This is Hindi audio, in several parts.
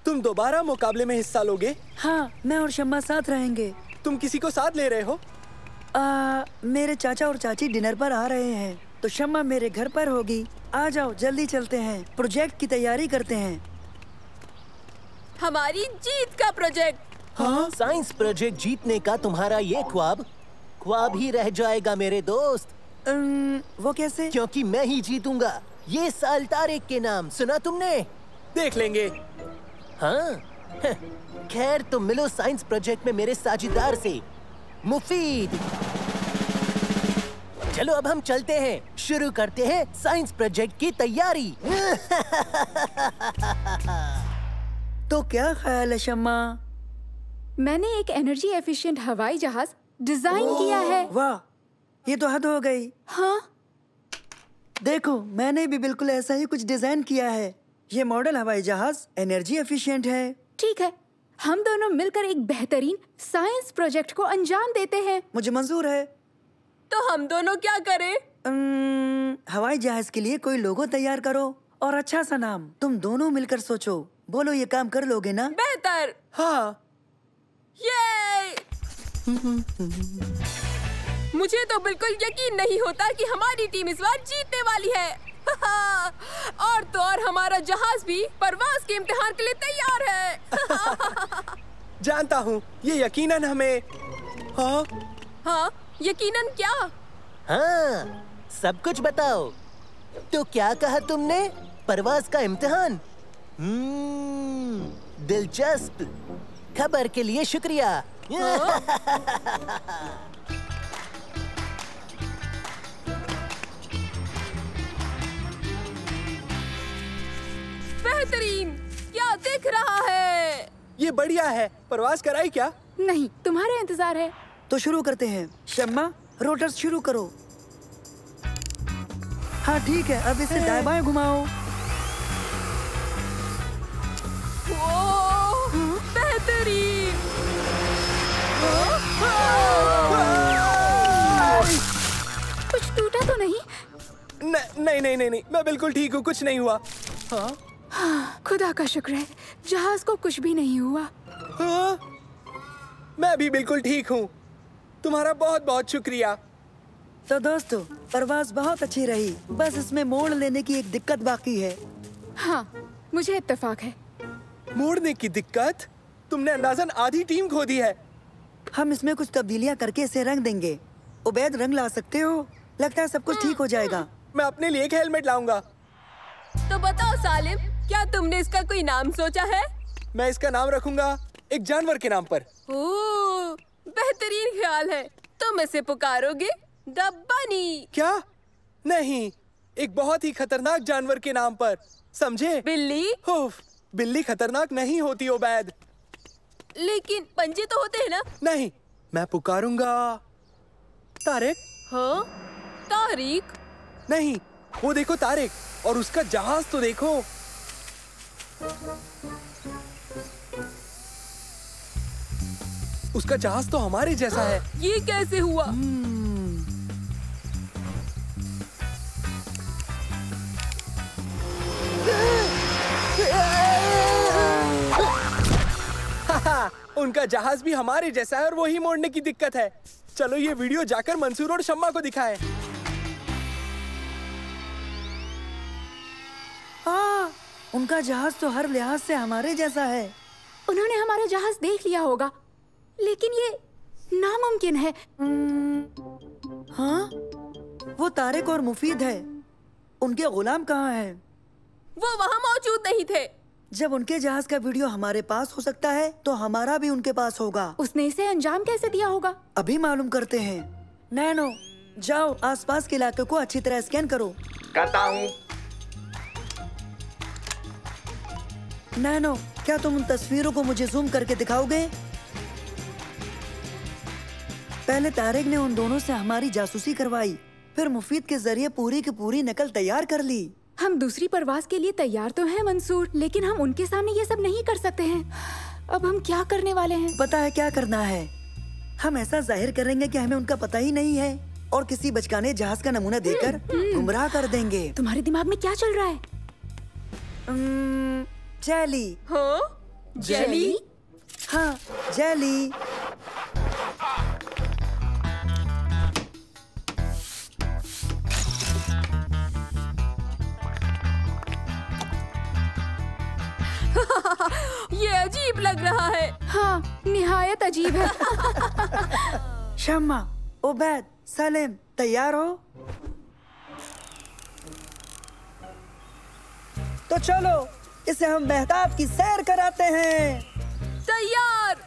तुम दोबारा मुकाबले में हिस्सा लोगे? हाँ, मैं और शम्मा साथ रहेंगे। तुम किसी को साथ ले रहे हो? मेरे चाचा और चाची डिनर पर आ रहे हैं, तो शम्मा मेरे घर पर होगी। आ जाओ, जल्दी चलते हैं, प्रोजेक्ट की तैयारी करते हैं। हमारी जीत का प्रोजेक्ट। हाँ? साइंस प्रोजेक्ट जीतने का तुम्हारा ये ख्वाब ही रह जाएगा मेरे दोस्त। वो कैसे? क्योंकि मैं ही जीतूंगा। ये साल तारिक के नाम सुना तुमने? देख लेंगे। हाँ? खैर तुम मिलो साइंस प्रोजेक्ट में मेरे साझेदार से, मुफीद। चलो अब हम चलते हैं, शुरू करते हैं साइंस प्रोजेक्ट की तैयारी। तो क्या ख्याल है शम्मा? मैंने एक एनर्जी एफिशिएंट हवाई जहाज डिजाइन किया है। वाह, ये तो हद हो गई। हाँ? देखो, मैंने भी बिल्कुल ऐसा ही कुछ डिजाइन किया है। ये मॉडल हवाई जहाज एनर्जी एफिशिएंट है। ठीक है, हम दोनों मिलकर एक बेहतरीन साइंस प्रोजेक्ट को अंजाम देते हैं। मुझे मंजूर है। तो हम दोनों क्या करें? हवाई जहाज के लिए कोई लोगो तैयार करो और अच्छा सा नाम। तुम दोनों मिलकर सोचो। बोलो, ये काम कर लोगे ना? बेहतर। हाँ। ये मुझे तो बिल्कुल यकीन नहीं होता कि हमारी टीम इस बार जीतने वाली है। और तो और हमारा जहाज भी परवाज के इम्तिहान के लिए तैयार है। जानता हूँ, ये यकीनन हमें। हाँ? हाँ, यकीनन क्या? हाँ, सब कुछ बताओ। तो क्या कहा तुमने? परवाज का इम्तिहान? दिलचस्प। खबर के लिए शुक्रिया। बेहतरीन, क्या दिख रहा है? ये बढ़िया है। परवाज कराई क्या? नहीं, तुम्हारा इंतजार है। तो शुरू करते हैं। शम्मा, रोटर्स शुरू करो। हाँ ठीक है, अब इसे दाएं बाएं घुमाओ। बेहतरीन। कुछ टूटा तो नहीं? नहीं, मैं बिल्कुल ठीक हूँ, कुछ नहीं हुआ। हाँ? खुदा का शुक्र है, जहाज को कुछ भी नहीं हुआ। हाँ? मैं भी बिल्कुल ठीक हूँ। तुम्हारा बहुत बहुत शुक्रिया। तो दोस्तों, परवाज बहुत अच्छी रही, बस इसमें मोड़ लेने की एक दिक्कत बाकी है। हाँ, मुझे इत्तेफाक है। मोड़ने की दिक्कत? तुमने अंदाजन आधी टीम खो दी है। हम इसमें कुछ तब्दीलियां करके इसे रंग देंगे। उबैद, रंग ला सकते हो? लगता है सब कुछ ठीक हो जाएगा। मैं अपने लिए एक हेलमेट लाऊंगा। तो बताओ सालिम, क्या तुमने इसका कोई नाम सोचा है? मैं इसका नाम रखूंगा एक जानवर के नाम पर। ओह, बेहतरीन ख्याल है। तुम इसे पुकारोगे द बनी। क्या? नहीं, एक बहुत ही खतरनाक जानवर के नाम पर, समझे? बिल्ली? बिल्ली खतरनाक नहीं होती उबैद। लेकिन पंजे तो होते हैं ना? नहीं, मैं पुकारूंगा तारिक। हाँ? तारिक? नहीं, वो देखो तारिक, और उसका जहाज तो देखो। उसका जहाज तो हमारे जैसा है। ये कैसे हुआ? उनका जहाज भी हमारे जैसा है और वही मोड़ने की दिक्कत है। चलो ये वीडियो जाकर मंसूर और शम्मा को दिखाएं। उनका जहाज तो हर लिहाज से हमारे जैसा है। उन्होंने हमारा जहाज देख लिया होगा, लेकिन ये नामुमकिन है। हाँ? वो तारिक और मुफीद है। उनके गुलाम कहाँ हैं? वो वहाँ मौजूद नहीं थे। जब उनके जहाज का वीडियो हमारे पास हो सकता है तो हमारा भी उनके पास होगा। उसने इसे अंजाम कैसे दिया होगा? अभी मालूम करते हैं। नैनो, जाओ आसपास के इलाके को अच्छी तरह स्कैन करो। करता हूँ। नैनो, क्या तुम उन तस्वीरों को मुझे जूम करके दिखाओगे? पहले तारिक ने उन दोनों से हमारी जासूसी करवाई, फिर मुफीद के जरिए पूरी की पूरी नकल तैयार कर ली। हम दूसरी परवाज के लिए तैयार तो हैं मंसूर, लेकिन हम उनके सामने ये सब नहीं कर सकते हैं। अब हम क्या करने वाले हैं? पता है क्या करना है? हम ऐसा जाहिर करेंगे कि हमें उनका पता ही नहीं है और किसी बचकाने जहाज का नमूना देकर गुमराह कर देंगे। तुम्हारे दिमाग में क्या चल रहा है? जेली। हाँ? जेली? हाँ, जेली। ये अजीब लग रहा है। हाँ, निहायत अजीब है। शम्मा, उबैद, सलीम, तैयार हो? तो चलो इसे हम मेहताब की सैर कराते हैं। तैयार।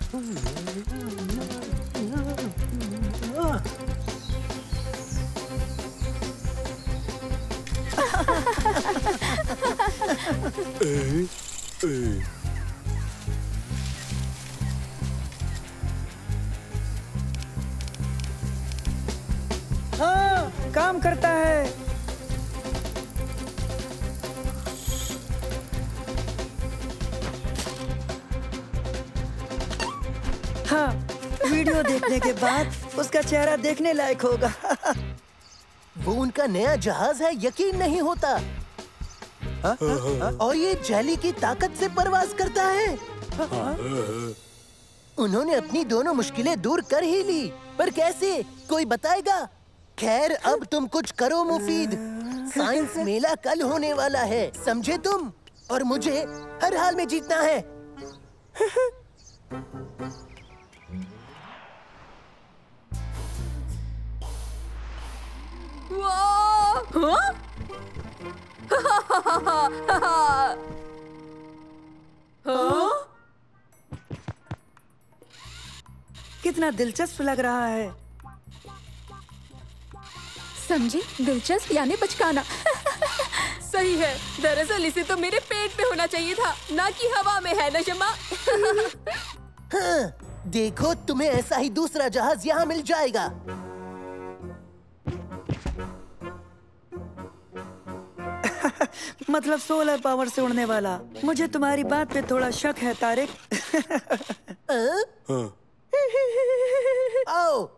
हाँ, काम करता है। हाँ, वीडियो देखने के बाद उसका चेहरा देखने लायक होगा। वो उनका नया जहाज है, यकीन नहीं होता। और ये जेली की ताकत से परवाज करता है। उन्होंने अपनी दोनों मुश्किलें दूर कर ही ली, पर कैसे? कोई बताएगा? खैर, अब तुम कुछ करो मुफीद। साइंस मेला कल होने वाला है, समझे तुम? और मुझे हर हाल में जीतना है। हाँ? हाँ? कितना दिलचस्प लग रहा है। समझे? दिलचस्प यानी बचकाना। सही है। दरअसल इसे तो मेरे पेट में होना चाहिए था, ना कि हवा में, है ना शम्मा? हाँ, देखो तुम्हें ऐसा ही दूसरा जहाज यहाँ मिल जाएगा। मतलब सोलर पावर से उड़ने वाला। मुझे तुम्हारी बात पे थोड़ा शक है तारिक। आओ,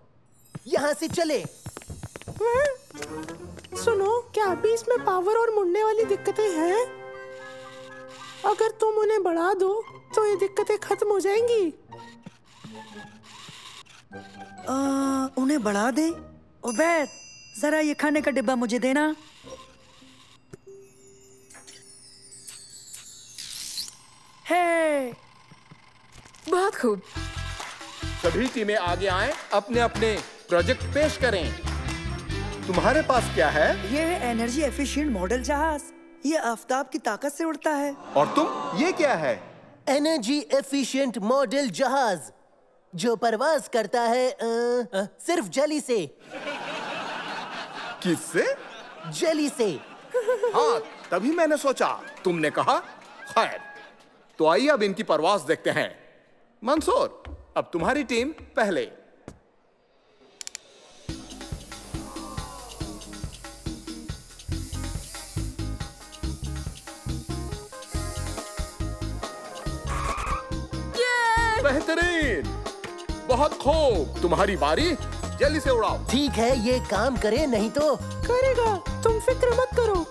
यहाँ से चले। सुनो, क्या अभी इसमें पावर और मुड़ने वाली दिक्कतें हैं? अगर तुम उन्हें बढ़ा दो तो ये दिक्कतें खत्म हो जाएंगी। उन्हें बढ़ा दे? उबैद, जरा ये खाने का डिब्बा मुझे देना। है। बहुत खूब। सभी टीमें आगे आएं, अपने अपने प्रोजेक्ट पेश करें। तुम्हारे पास क्या है? ये है एनर्जी एफिशिएंट मॉडल जहाज। ये आफताब की ताकत से उड़ता है। और तुम? ये क्या है? एनर्जी एफिशिएंट मॉडल जहाज जो परवाज करता है सिर्फ जेली से। किससे? जेली से। हाँ, तभी मैंने सोचा तुमने कहा। खैर, तो आइए अब इनकी परवाज देखते हैं। मंसूर, अब तुम्हारी टीम पहले। बेहतरीन, बहुत खूब। तुम्हारी बारी, जल्दी से उड़ाओ। ठीक है, ये काम करे, नहीं तो करेगा, तुम फिक्र मत करो।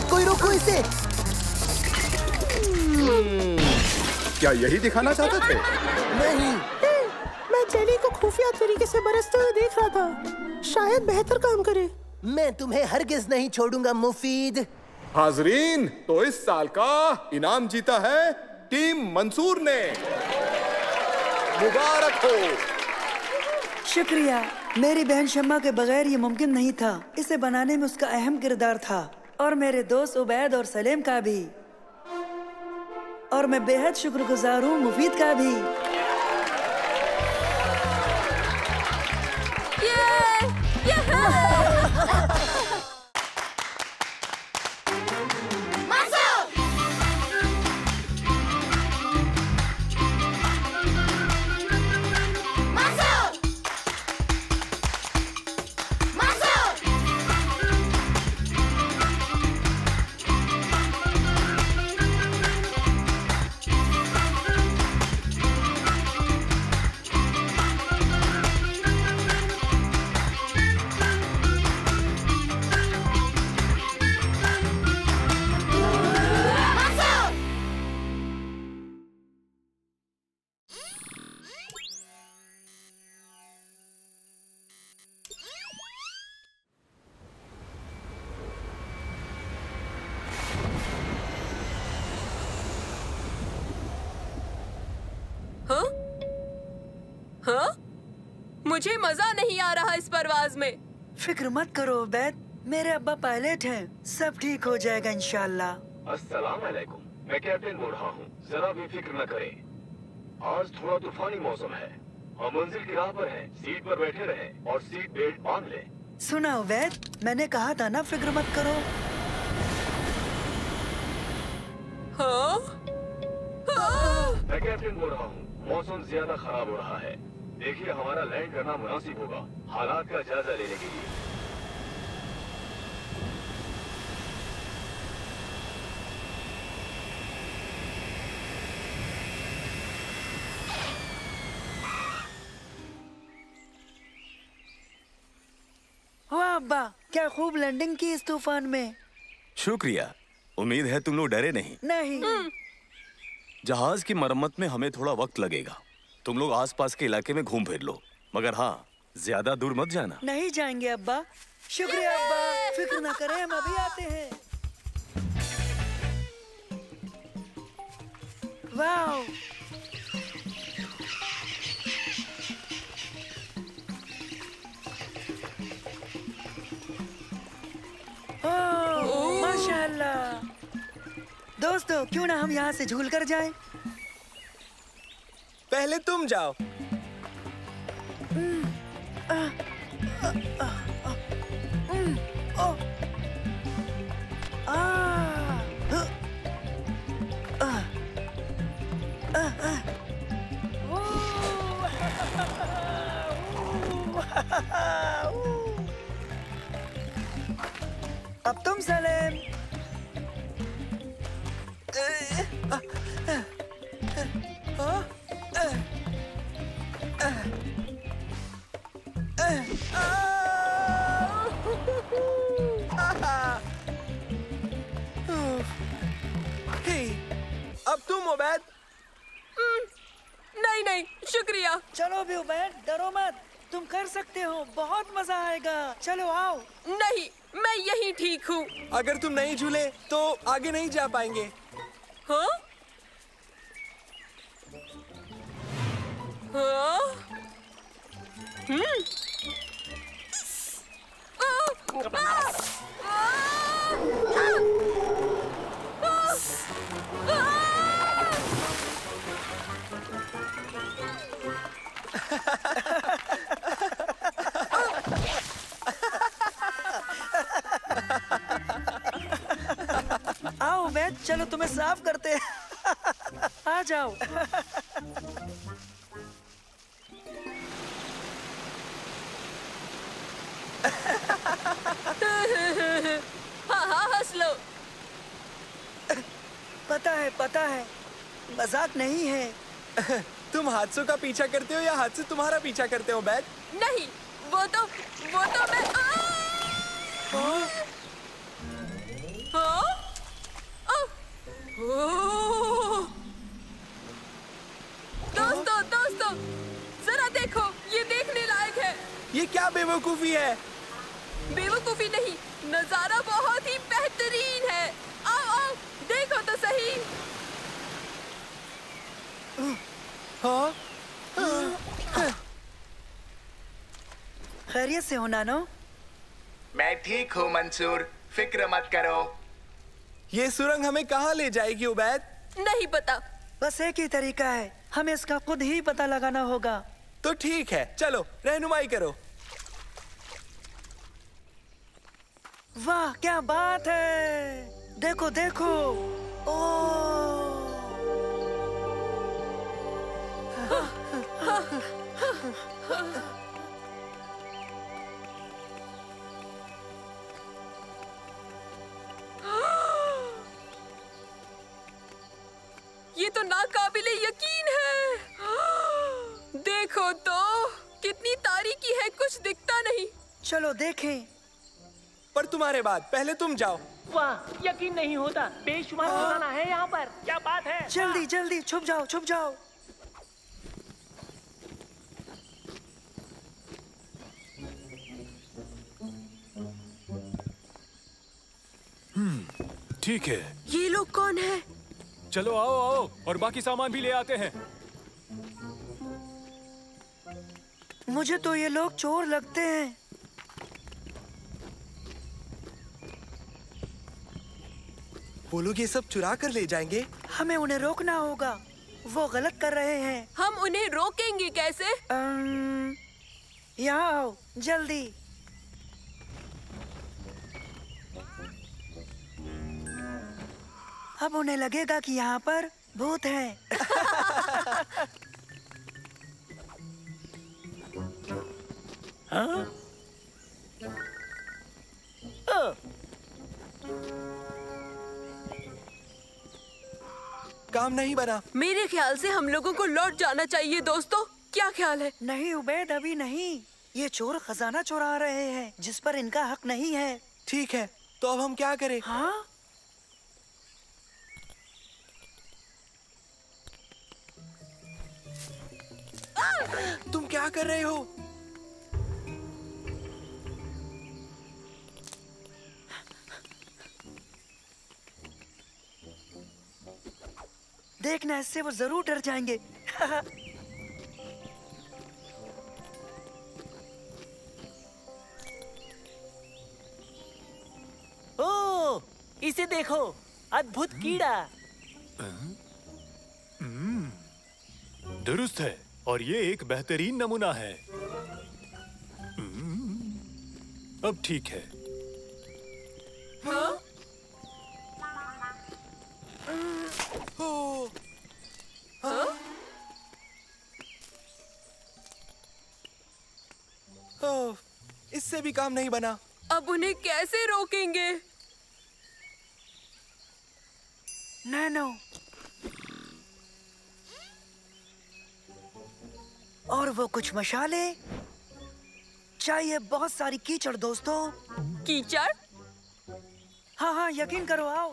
कोई रोको इसे। क्या यही दिखाना चाहते थे? नहीं, मैं जेली को खुफिया तरीके से बरसते हुए देख रहा था। शायद बेहतर काम करे। मैं तुम्हें हरगिज नहीं छोड़ूंगा मुफीद। हाजरीन, तो इस साल का इनाम जीता है टीम मंसूर ने। मुबारक हो। शुक्रिया। मेरी बहन शम्मा के बगैर ये मुमकिन नहीं था। इसे बनाने में उसका अहम किरदार था, और मेरे दोस्त उबैद और सलेम का भी। और मैं बेहद शुक्रगुजार हूँ मुफीद का भी। हाँ? मुझे मजा नहीं आ रहा इस परवाज में। फिक्र मत करो उबैद, मेरे अब्बा पायलट हैं, सब ठीक हो जाएगा इंशाल्लाह। अस्सलाम वालेकुम, मैं कैप्टन बोल रहा हूँ। जरा भी फिक्र न करें, आज थोड़ा तूफानी मौसम है। हम मंजिल की राह पर हैं। सीट पर बैठे रहें और सीट बेल्ट बांध लें। सुना उबैद, मैंने कहा था ना फिक्र मत करो। हाँ? हाँ? मैं कैप्टन बोल रहा हूँ। मौसम ज्यादा खराब हो रहा है। देखिए, हमारा लैंड करना मुनासिब होगा हालात का जायजा लेने के लिए। वाह अब्बा, क्या खूब लैंडिंग की इस तूफान में। शुक्रिया। उम्मीद है तुम लोग डरे नहीं। नहीं। जहाज की मरम्मत में हमें थोड़ा वक्त लगेगा। तुम लोग आसपास के इलाके में घूम फिर लो, मगर हाँ, ज्यादा दूर मत जाना। नहीं जाएंगे अब्बा। शुक्रिया अब्बा, फिक्र ना करें, हम अभी आते हैं। वाह, ओह माशाअल्लाह। दोस्तों, क्यों ना हम यहाँ से झूल कर जाएं? पहले तुम जाओ। अब तुम सलेम। अब तुम उबैद। नहीं नहीं, शुक्रिया। चलो भी उबैद, डरो मत, तुम कर सकते हो, बहुत मजा आएगा। चलो आओ। नहीं, मैं यही ठीक हूँ। अगर तुम नहीं झूले तो आगे नहीं जा पाएंगे। हाँ? हाँ? आओ उबैद, चलो तुम्हें साफ करते हैं। आ जाओ। हाँ हाँ, हंस लो। पता है, मजाक नहीं है। तुम हादसों का पीछा करते हो या हादसे तुम्हारा पीछा करते हो उबैद? नहीं, वो तो मैं हाँ? ओह! ये क्या बेवकूफी है? बेवकूफी नहीं, नजारा बहुत ही बेहतरीन है। आओ आओ, देखो तो सही। हाँ? खैरियत से हो नानो? मैं ठीक हूँ मंसूर, फिक्र मत करो। ये सुरंग हमें कहाँ ले जाएगी उबैद? नहीं पता। बस एक ही तरीका है, हमें इसका खुद ही पता लगाना होगा। तो ठीक है, चलो रहनुमाई करो। वाह क्या बात है, देखो देखो। ओ ये तो नाकाबिले यकीन है। देखो तो कितनी तारीकी है, कुछ दिखता नहीं। चलो देखें। पर तुम्हारे बाद पहले तुम जाओ। वाह, यकीन नहीं होता, बेशुमार खजाना है यहाँ पर। क्या बात है? जल्दी जल्दी छुप जाओ, छुप जाओ। ठीक है। ये लोग कौन है? चलो आओ आओ, और बाकी सामान भी ले आते हैं। मुझे तो ये लोग चोर लगते हैं। वो लोग ये सब चुरा कर ले जाएंगे। हमें उन्हें रोकना होगा, वो गलत कर रहे हैं। हम उन्हें रोकेंगे कैसे? यहाँ आओ जल्दी। अब उन्हें लगेगा कि यहाँ पर भूत है। हाँ? काम नहीं बना। मेरे ख्याल से हम लोगों को लौट जाना चाहिए दोस्तों, क्या ख्याल है? नहीं उबैद, अभी नहीं। ये चोर खजाना चुरा रहे हैं जिस पर इनका हक नहीं है। ठीक है, तो अब हम क्या करें? हाँ? तुम क्या कर रहे हो? देखना, इससे वो जरूर डर जाएंगे। ओ, इसे देखो, अद्भुत कीड़ा। दुरुस्त है, और ये एक बेहतरीन नमूना है। अब ठीक है। हाँ? हाँ? ओह, इससे भी काम नहीं बना। अब उन्हें कैसे रोकेंगे? नैनो, और वो कुछ मशाले चाहिए, बहुत सारी कीचड़ दोस्तों। कीचड़? हाँ हाँ, यकीन करो, आओ।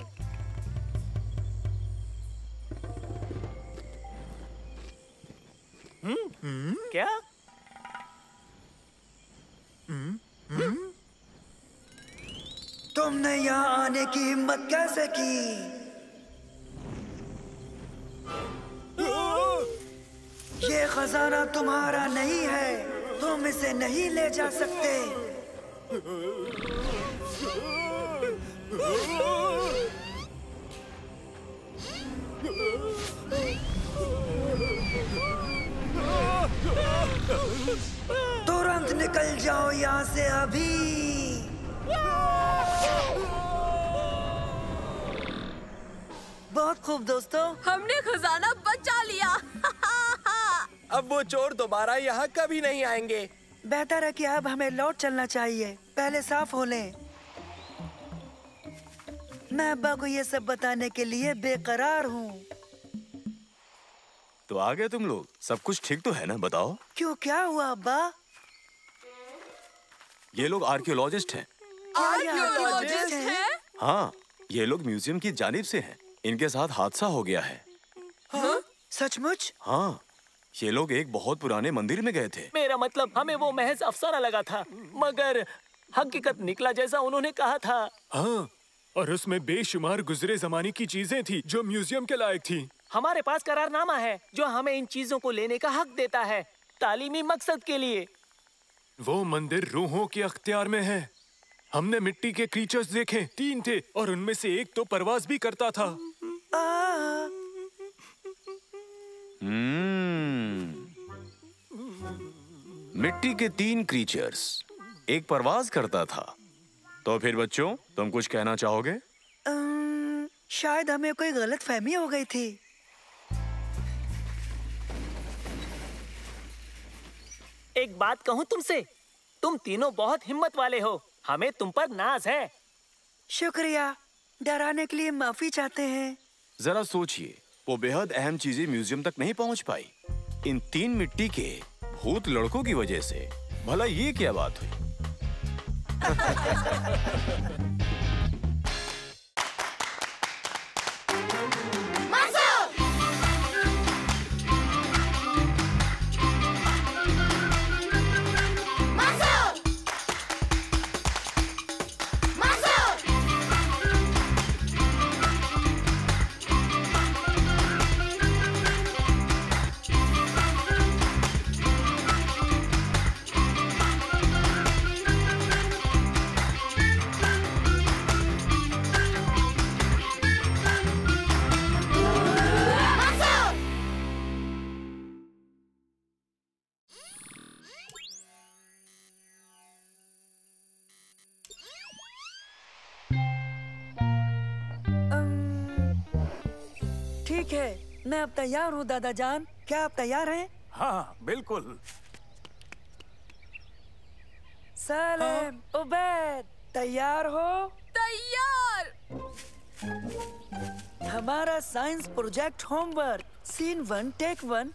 क्या? तुमने यहाँ आने की हिम्मत कैसे की? ये खजाना तुम्हारा नहीं है, तुम इसे नहीं ले जा सकते। तुरंत निकल जाओ यहाँ से अभी। बहुत खूब दोस्तों, हमने खजाना बचा लिया। अब वो चोर दोबारा यहाँ कभी नहीं आएंगे। बेहतर है कि अब हमें लौट चलना चाहिए, पहले साफ हो लें। मैं अब्बा को ये सब बताने के लिए बेकरार हूँ। तो आ गए तुम लोग, सब कुछ ठीक तो है ना? बताओ। क्यों, क्या हुआ अब्बा? ये लोग आर्कियोलॉजिस्ट हैं। आर्कियोलॉजिस्ट हैं? हाँ, ये लोग म्यूजियम की जानिब से हैं। इनके साथ हादसा हो गया है। हाँ? सचमुच? हाँ, ये लोग एक बहुत पुराने मंदिर में गए थे। मेरा मतलब हमें वो महज अफसाना लगा था, मगर हकीकत निकला जैसा उन्होंने कहा था। हाँ, और उसमें बेशुमार गुजरे जमाने की चीजें थी जो म्यूजियम के लायक थी। हमारे पास करारनामा है जो हमें इन चीजों को लेने का हक देता है, तालीमी मकसद के लिए। वो मंदिर रूहों के अख्तियार में है। हमने मिट्टी के क्रीचर्स देखे, 3 थे और उनमें से एक तो परवाज भी करता था। मिट्टी के 3 क्रीचर्स, एक परवाज करता था। तो फिर बच्चों, तुम कुछ कहना चाहोगे? शायद हमें कोई गलतफहमी हो गई थी। एक बात कहूँ तुमसे, तुम तीनों बहुत हिम्मत वाले हो। हमें तुम पर नाज है। शुक्रिया, डराने के लिए माफी चाहते हैं। जरा सोचिए, वो बेहद अहम चीजें म्यूजियम तक नहीं पहुंच पाई इन 3 मिट्टी के भूत लड़कों की वजह से। भला ये क्या बात हुई? ठीक है, मैं अब तैयार हूँ दादा जान। क्या आप तैयार हैं? हाँ, बिल्कुल। सलेम, उबैद, तैयार हो? तैयार। हमारा science project homework, scene 1 take 1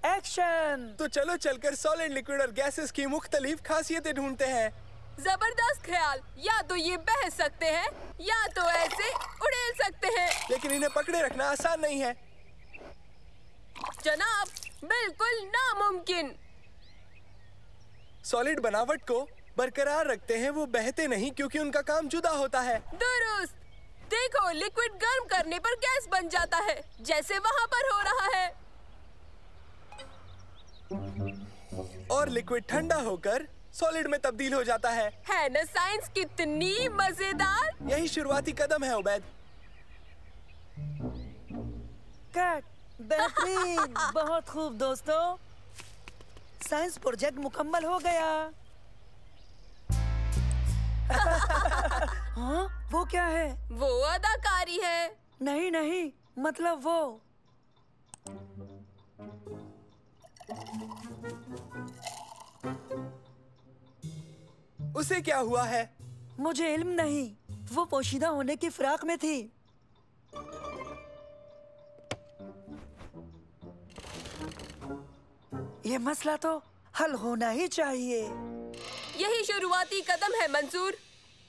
action. तो चलो चलकर सॉलिड, लिक्विड और गैसेस की मुख्तलिफ खासियतें ढूंढते हैं। जबरदस्त ख्याल। या तो ये बह सकते हैं या तो ऐसे उड़ेल सकते हैं। लेकिन इन्हें पकड़े रखना आसान नहीं है। जनाब, बिल्कुल नामुमकिन। सॉलिड बनावट को बरकरार रखते हैं, वो बहते नहीं क्योंकि उनका काम जुदा होता है। दुरुस्त। देखो, लिक्विड गर्म करने पर गैस बन जाता है, जैसे वहाँ पर हो रहा है। और लिक्विड ठंडा होकर सॉलिड में तब्दील हो जाता है। है ना साइंस कितनी मजेदार। यही शुरुआती कदम है उबैद। कट, बेहतरीन, बहुत खूब दोस्तों। साइंस प्रोजेक्ट मुकम्मल हो गया। हाँ, वो क्या है? वो अदाकारी है। नहीं नहीं, मतलब वो। उसे क्या हुआ है? मुझे इल्म नहीं। वो पोशीदा होने की फिराक में थी। ये मसला तो हल होना ही चाहिए। यही शुरुआती कदम है मंसूर।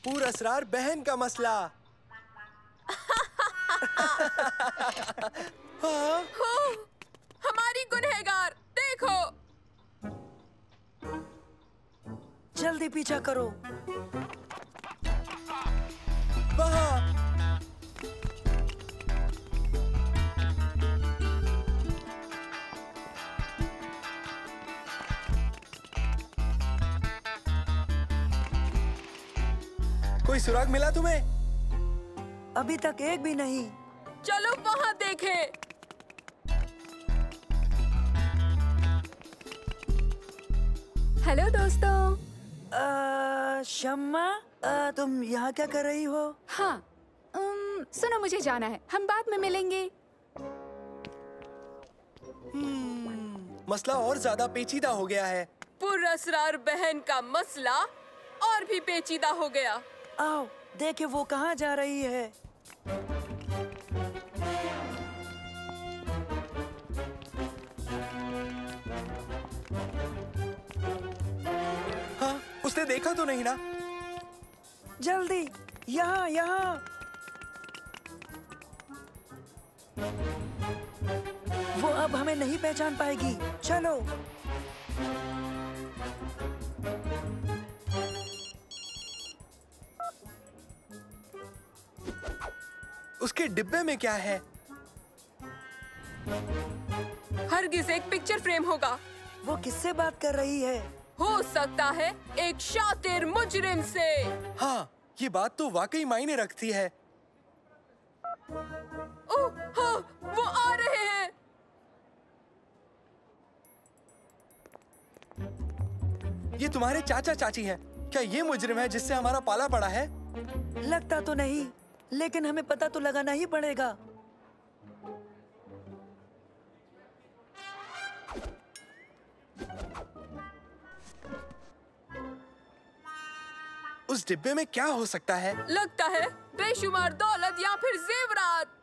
पूरा असरार बहन का मसला। हाँ? हो, हमारी गुनहगार, देखो। जल्दी पीछा करो। वहाँ। कोई सुराग मिला तुम्हें? अभी तक एक भी नहीं। चलो वहाँ देखें। हेलो दोस्तों। शम्मा, तुम यहाँ क्या कर रही हो? हाँ, सुनो, मुझे जाना है, हम बाद में मिलेंगे। मसला और ज्यादा पेचीदा हो गया है। पुरअसरार बहन का मसला और भी पेचीदा हो गया। आओ देखे वो कहाँ जा रही है। हाँ, उसने देखा तो नहीं ना? जल्दी, यहाँ यहाँ। वो अब हमें उन्हें नहीं पहचान पाएगी। चलो। उसके डिब्बे में क्या है? हरगिज एक पिक्चर फ्रेम होगा। वो किससे बात कर रही है? हो सकता है एक शातिर मुजरिम से। हाँ, ये बात तो वाकई मायने रखती है। ओह, हाँ, वो आ रहे हैं। ये तुम्हारे चाचा चाची हैं। क्या ये मुजरिम है जिससे हमारा पाला पड़ा है? लगता तो नहीं, लेकिन हमें पता तो लगाना ही पड़ेगा। उस डिब्बे में क्या हो सकता है? लगता है बेशुमार दौलत या फिर जेवरात।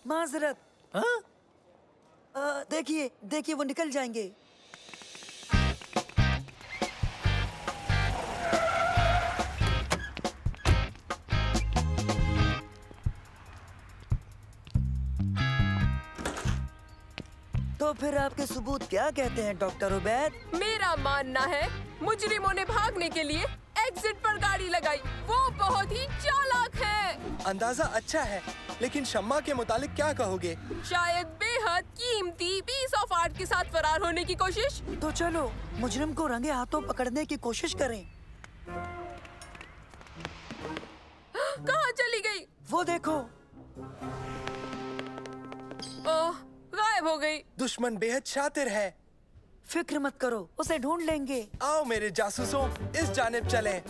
माजरत। देखिए देखिए, वो निकल जाएंगे। तो फिर आपके सबूत क्या कहते हैं डॉक्टर उबैद? मेरा मानना है मुजरिमों ने भागने के लिए एग्जिट पर गाड़ी लगाई। वो बहुत ही चालाक है। अंदाजा अच्छा है, लेकिन शम्मा के मुतालिक क्या कहोगे? शायद बेहद कीमती पीस ऑफ आर्ट के साथ फरार होने की कोशिश। तो चलो मुजरिम को रंगे हाथों पकड़ने की कोशिश करें। कहाँ चली गई? वो देखो। गायब हो गई। दुश्मन बेहद शातिर है। फिक्र मत करो, उसे ढूंढ लेंगे। आओ मेरे जासूसों, इस जानिब चलें।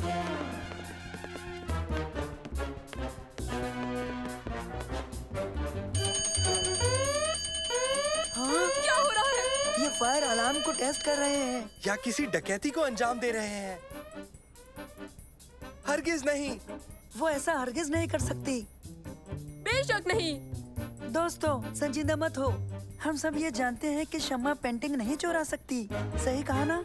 हाँ? क्या हो रहा है? ये फायर अलार्म को टेस्ट कर रहे हैं। या किसी डकैती को अंजाम दे रहे हैं। हरगिज नहीं। वो ऐसा हरगिज नहीं कर सकती। बेशक नहीं। दोस्तों, संजीदा मत हो। हम सब ये जानते हैं कि शम्मा पेंटिंग नहीं चुरा सकती। सही कहा ना?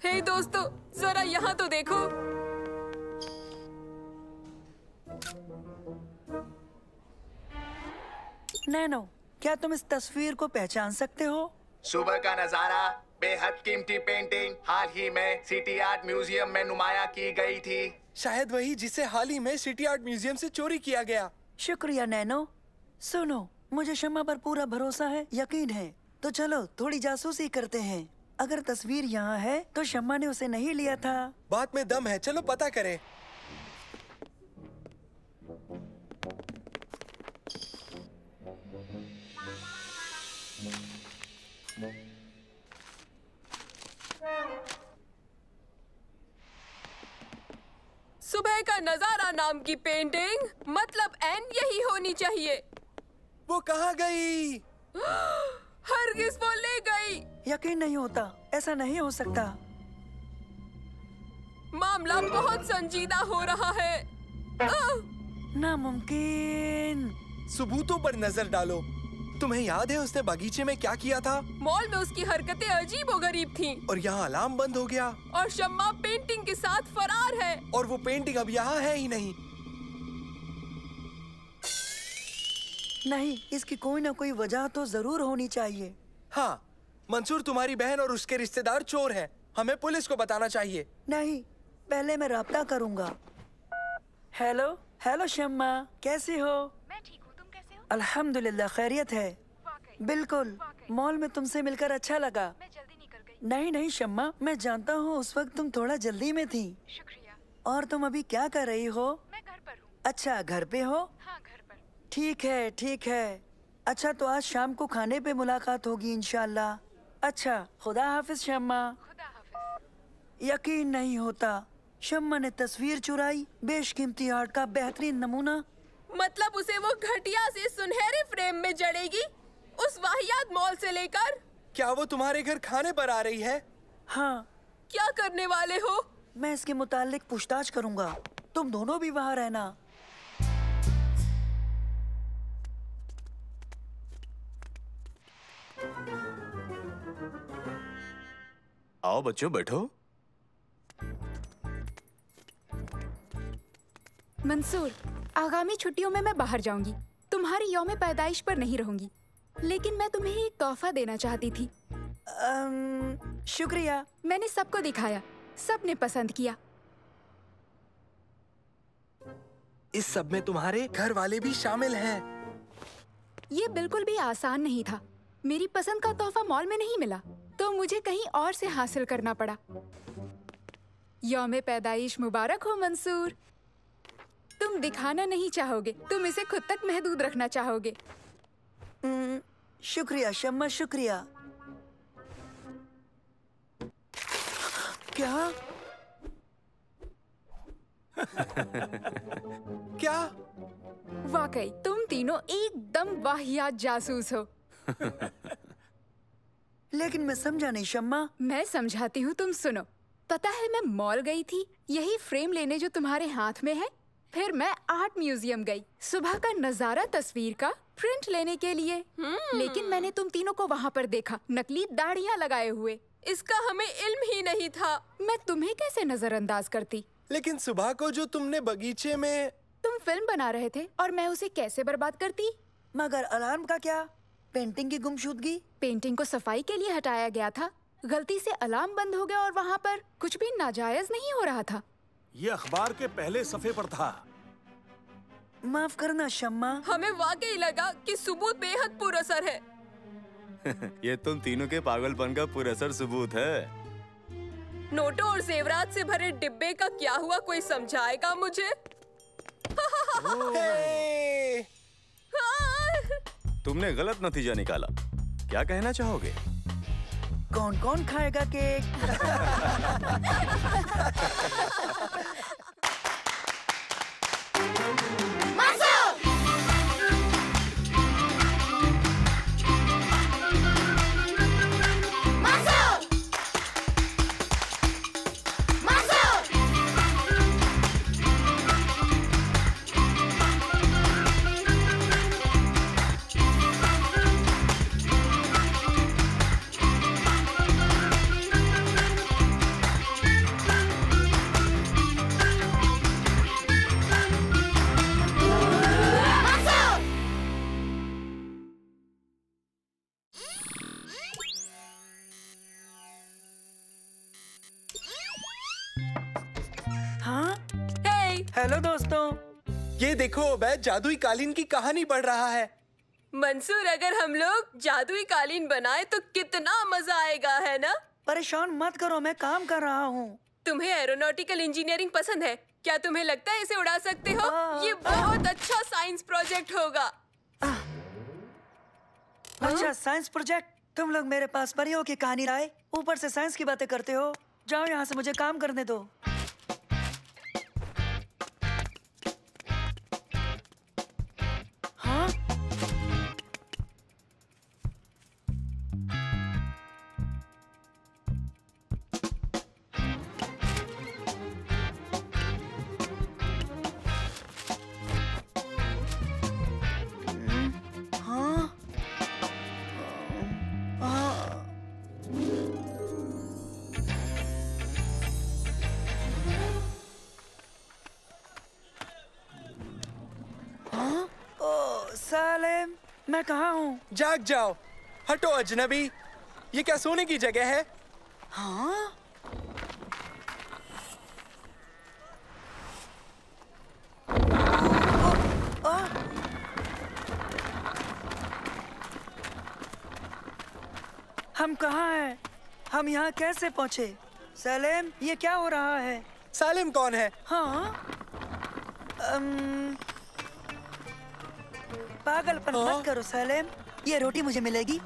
हे दोस्तों, जरा यहाँ तो देखो। नैनो, क्या तुम इस तस्वीर को पहचान सकते हो? सुबह का नजारा, बेहद कीमती पेंटिंग हाल ही में सिटी आर्ट म्यूजियम में नुमाया की गई थी। शायद वही जिसे हाल ही में सिटी आर्ट म्यूजियम से चोरी किया गया। शुक्रिया नैनो। सुनो, मुझे शम्मा पर पूरा भरोसा है, यकीन है। तो चलो थोड़ी जासूसी करते हैं। अगर तस्वीर यहाँ है तो शम्मा ने उसे नहीं लिया था। बात में दम है, चलो पता करें। सुबह का नजारा नाम की पेंटिंग, मतलब एन यही होनी चाहिए। वो कहाँ गई? हरगिज वो ले गई। यकीन नहीं होता, ऐसा नहीं हो सकता। मामला बहुत संजीदा हो रहा है। नामुमकिन। सबूतों पर नजर डालो। तुम्हें याद है उसने बगीचे में क्या किया था? मॉल में उसकी हरकतें अजीबोगरीब थीं। और यहाँ अलार्म बंद हो गया। और शम्मा पेंटिंग के साथ फरार है। और वो पेंटिंग अब यहाँ है ही नहीं। नहीं, इसकी कोई ना कोई वजह तो जरूर होनी चाहिए। हाँ, मंसूर तुम्हारी बहन और उसके रिश्तेदार चोर हैं। हमें पुलिस को बताना चाहिए। नहीं, पहले मैं राब्ता करूंगा। हेलो हेलो शम्मा, कैसी हो? मैं ठीक हूँ, तुम कैसे हो? अल्हम्दुलिल्लाह, खैरियत है। बिल्कुल, मॉल में तुमसे मिलकर अच्छा लगा। मैं जल्दी निकल गई। नहीं नहीं शम्मा, मैं जानता हूँ उस वक्त तुम थोड़ा जल्दी में थी। शुक्रिया। और तुम अभी क्या कर रही हो? मैं घर पर हूँ। अच्छा, घर पे हो? हाँ, घर पर। ठीक है ठीक है। अच्छा, तो आज शाम को खाने पे मुलाकात होगी इंशाल्लाह। अच्छा, खुदा हाफिज शम्मा। खुदा हाफिज। यकीन नहीं होता, शम्मा ने तस्वीर चुराई, बेशकीमती आर्ट का बेहतरीन नमूना। मतलब उसे वो घटिया से सुनहरे फ्रेम में जड़ेगी, उस वाहियात मॉल से लेकर। क्या वो तुम्हारे घर खाने पर आ रही है? हाँ। क्या करने वाले हो? मैं इसके मुतालिक पूछताछ करूंगा। तुम दोनों भी वहाँ रहना। आओ बच्चों बैठो। मंसूर, आगामी छुट्टियों में मैं बाहर जाऊंगी। तुम्हारी यौम पैदाइश पर नहीं रहूंगी, लेकिन मैं तुम्हें एक तोहफा देना चाहती थी। शुक्रिया। मैंने सबको दिखाया, सबने पसंद किया। इस सब में तुम्हारे घर वाले भी शामिल हैं। ये बिल्कुल भी आसान नहीं था। मेरी पसंद का तोहफा मॉल में नहीं मिला, तो मुझे कहीं और से हासिल करना पड़ा। यौम पैदाइश मुबारक हो मंसूर। तुम दिखाना नहीं चाहोगे, तुम इसे खुद तक महदूद रखना चाहोगे। शुक्रिया शम्मा, शुक्रिया। क्या? क्या? वाकई तुम तीनों एकदम वाहियात जासूस हो। लेकिन मैं समझा नहीं शम्मा। मैं समझाती हूँ, तुम सुनो। पता है, मैं मॉल गई थी यही फ्रेम लेने जो तुम्हारे हाथ में है। फिर मैं आर्ट म्यूजियम गई सुबह का नजारा तस्वीर का प्रिंट लेने के लिए। लेकिन मैंने तुम तीनों को वहाँ पर देखा, नकली दाढ़ियाँ लगाए हुए। इसका हमें इल्म ही नहीं था। मैं तुम्हें कैसे नजरअंदाज करती? लेकिन सुबह को जो तुमने बगीचे में तुम फिल्म बना रहे थे और मैं उसे कैसे बर्बाद करती? मगर अलार्म का क्या? पेंटिंग की गुमशुदगी? पेंटिंग को सफाई के लिए हटाया गया था। गलती से अलार्म बंद हो गया और वहाँ पर कुछ भी नाजायज नहीं हो रहा था। ये अखबार के पहले सफ़े पर था। माफ करना शम्मा। हमें वाकई लगा कि सबूत बेहद पुरअसर है। ये तुम तीनों के पागलपन का पुरअसर सबूत है। नोटों और जेवरात से भरे डिब्बे का क्या हुआ, कोई समझाएगा मुझे? तुमने गलत नतीजा निकाला। क्या कहना चाहोगे? कौन कौन खाएगा केक? हेलो दोस्तों। ये देखो, उबैद जादुई कालीन की कहानी पढ़ रहा है। मंसूर, अगर हम लोग जादुई कालीन बनाए तो कितना मजा आएगा, है ना? परेशान मत करो, मैं काम कर रहा हूँ। तुम्हें एरोनॉटिकल इंजीनियरिंग पसंद है? क्या तुम्हें लगता है इसे उड़ा सकते हो? ये बहुत अच्छा साइंस प्रोजेक्ट होगा। अच्छा, साइंस प्रोजेक्ट? तुम लोग मेरे पास परियों की कहानी लाए, ऊपर से साइंस की बातें करते हो। जाओ यहाँ से, मुझे काम करने दो। सालेम, मैं कहाँ हूँ? जाग जाओ, हटो अजनबी। ये क्या सोने की जगह है? हाँ? हम कहाँ हैं? हम यहाँ कैसे पहुँचे? सालेम, ये क्या हो रहा है? सालिम कौन है? हाँ? पागलपन मत करो सालेम, ये रोटी मुझे मिलेगी।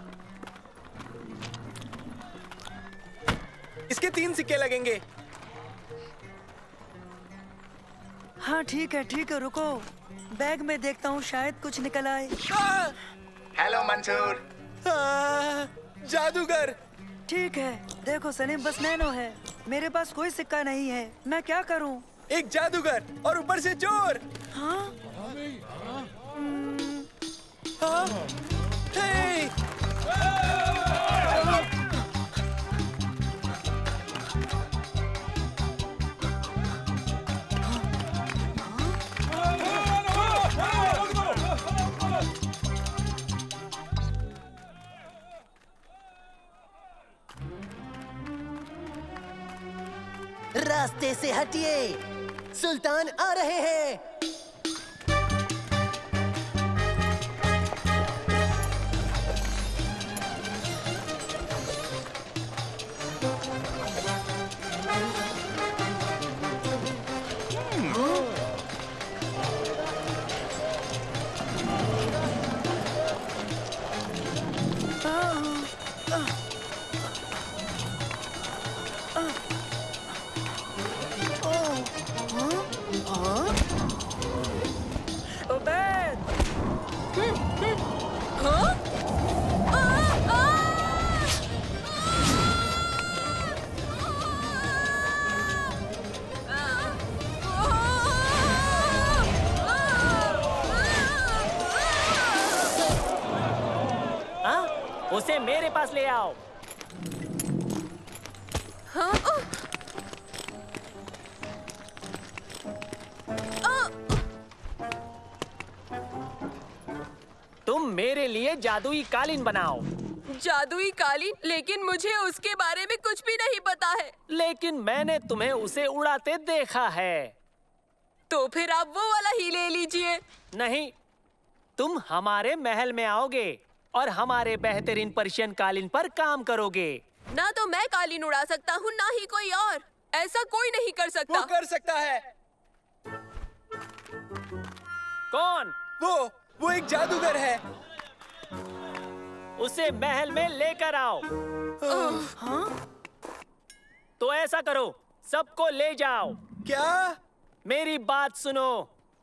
इसके 3 सिक्के लगेंगे। हाँ ठीक है, रुको। बैग में देखता हूँ, शायद कुछ निकल आए। हेलो मंसूर। जादूगर। ठीक है, देखो सलीम, बस नैनो है। मेरे पास कोई सिक्का नहीं है, मैं क्या करूँ? एक जादूगर और ऊपर से चोर। हाँ? रास्ते से हटिए, सुल्तान आ रहे हैं। उसे मेरे पास ले आओ। तुम मेरे लिए जादुई कालीन बनाओ। जादुई कालीन? लेकिन मुझे उसके बारे में कुछ भी नहीं पता है। लेकिन मैंने तुम्हें उसे उड़ाते देखा है। तो फिर आप वो वाला ही ले लीजिए। नहीं, तुम हमारे महल में आओगे और हमारे बेहतरीन पर्शियन कालीन पर काम करोगे। ना तो मैं कालीन उड़ा सकता हूँ, ना ही कोई और। ऐसा कोई नहीं कर सकता। वो कर सकता है। कौन? वो एक जादूगर है। उसे महल में लेकर आओ। तो ऐसा करो, सबको ले जाओ। क्या? मेरी बात सुनो,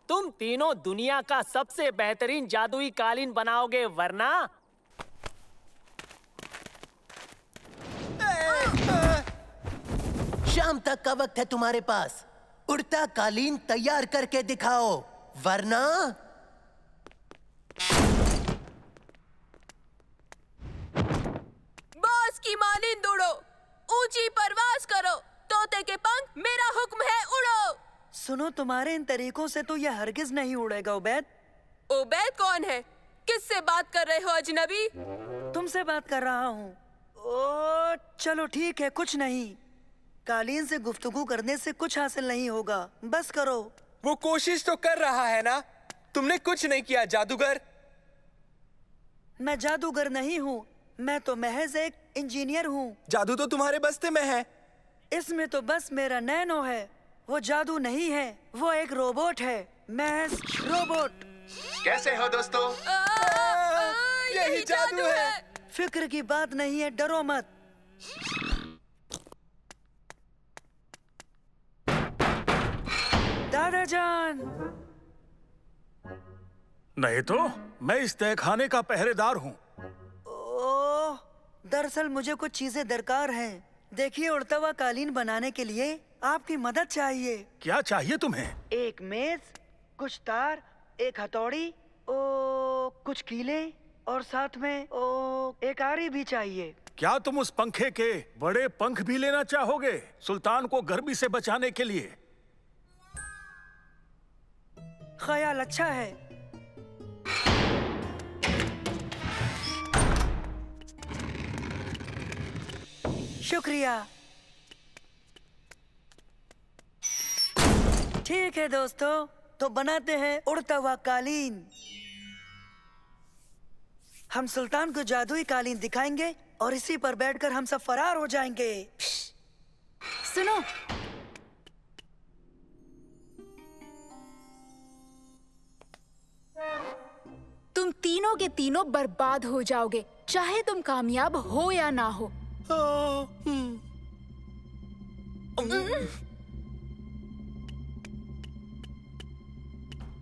तुम तीनों दुनिया का सबसे बेहतरीन जादुई कालीन बनाओगे, वरना शाम तक का वक्त है तुम्हारे पास। उड़ता कालीन तैयार करके दिखाओ, वरना बॉस की मानिंद उड़ो, ऊंची परवाज करो, तोते के पंख, मेरा हुक्म है, उड़ो। सुनो, तुम्हारे इन तरीकों से तो यह हरगिज नहीं उड़ेगा। उबैद। उबैद कौन है? किससे बात कर रहे हो अजनबी? तुमसे बात कर रहा हूँ। ओ चलो ठीक है, कुछ नहीं। कालीन से गुफ्तगू करने से कुछ हासिल नहीं होगा, बस करो। वो कोशिश तो कर रहा है ना। तुमने कुछ नहीं किया जादूगर। मैं जादूगर नहीं हूँ, मैं तो महज एक इंजीनियर हूँ। जादू तो तुम्हारे बस्ते में है। इसमें तो बस मेरा नैनो है। वो जादू नहीं है, वो एक रोबोट है, महज रोबोट। कैसे हो दोस्तों? यही जादू है। फिक्र की बात नहीं है, डरो मत। दादाजान। नहीं तो मैं इस तहखाने का पहरेदार हूँ। ओह, दरअसल मुझे कुछ चीजें दरकार हैं। देखिए, उड़ता हुआ कालीन बनाने के लिए आपकी मदद चाहिए। क्या चाहिए तुम्हें? एक मेज, कुछ तार, एक हथौड़ी, कुछ कीले और साथ में एक आरी भी चाहिए। क्या तुम उस पंखे के बड़े पंख भी लेना चाहोगे, सुल्तान को गर्मी से बचाने के लिए? ख्याल अच्छा है। शुक्रिया। ठीक है दोस्तों, तो बनाते हैं उड़ता हुआ कालीन। हम सुल्तान को जादुई कालीन दिखाएंगे और इसी पर बैठकर हम सब फरार हो जाएंगे। सुनो, तुम तीनों के तीनों बर्बाद हो जाओगे, चाहे तुम कामयाब हो या ना हो।